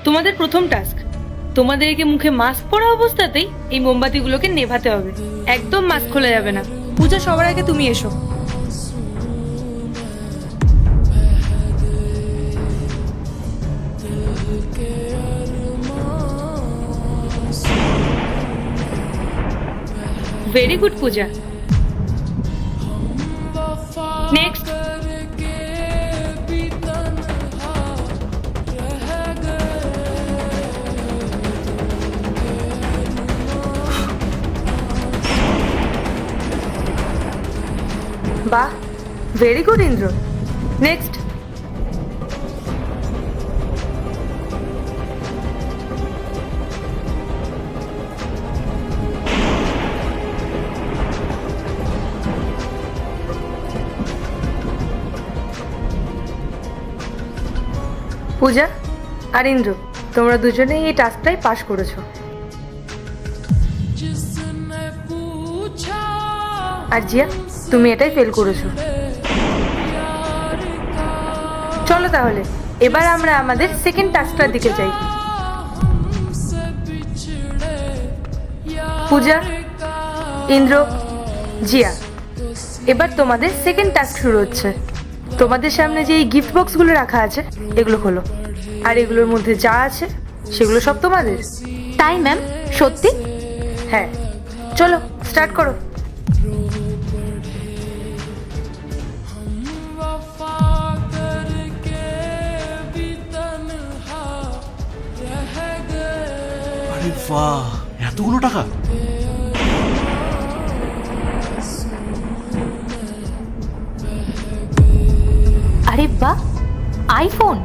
তোমাদের প্রথম টাস্ক, তোমাদেরকে মুখে মাস্ক পরা অবস্থাতেই এই মোমবাতিগুলোকে নেভাতে হবে। একদম মাস্ক খোলা যাবে না। পূজা, সবার আগে তুমি এসো। ভেরি গুড পূজা। নেক্সট। বাহ, ভেরি গুড ইন্দ্র। নেক্সট। পূজা আর ইন্দ্র, তোমরা দুজনেই এই টাস্কটাই পাস করেছো। আর জিয়া, তুমি এটাই ফেল করেছো। চলো তাহলে এবার আমরা আমাদের সেকেন্ড টাস্কটার দিকে যাই। পূজা, ইন্দ্র, জিয়া, এবার তোমাদের সেকেন্ড টাস্ক শুরু হচ্ছে। তোমাদের সামনে যে এই গিফট বক্সগুলো রাখা আছে এগুলো খোলো, আর এগুলোর মধ্যে যা আছে সেগুলো সব তোমাদের। তাই ম্যাম? সত্যি? হ্যাঁ, চলো স্টার্ট করো। আরে বাহ, এতগুলো টাকা! আরে বাহ, আইফোন!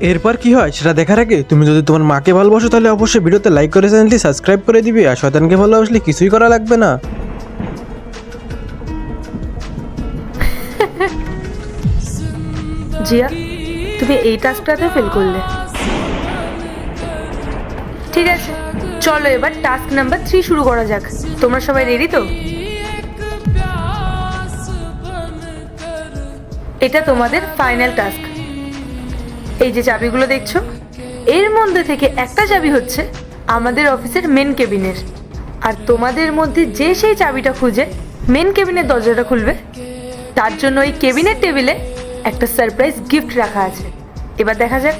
এরপর কি হয় সেটা দেখার আগে তুমি যদি তোমার মাকে ভালোবাসো তাহলে অবশ্যই ভিডিওতে লাইক করে চ্যানেলটি সাবস্ক্রাইব করে দিবে। আর শয়তানকে ভালোবাসলে কিছুই করা লাগবে না। জিয়া, তুমি এই টাস্কটাতে ফেল করলে। ঠিক আছে, চলো এবার টাস্ক নাম্বার 3 শুরু করা যাক। তোমরা সবাই রেডি তো? এটা তোমাদের ফাইনাল টাস্ক। এই যে চাবিগুলো দেখছো, এর মধ্যে থেকে একটা চাবি হচ্ছে আমাদের অফিসের মেন কেবিনের। আর তোমাদের মধ্যে যে সেই চাবিটা খুঁজে মেন কেবিনের দরজাটা খুলবে, তার জন্য এই কেবিনের টেবিলে একটা সারপ্রাইজ গিফট রাখা আছে। এবার দেখা যাক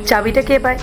চাবিটা কে পায়।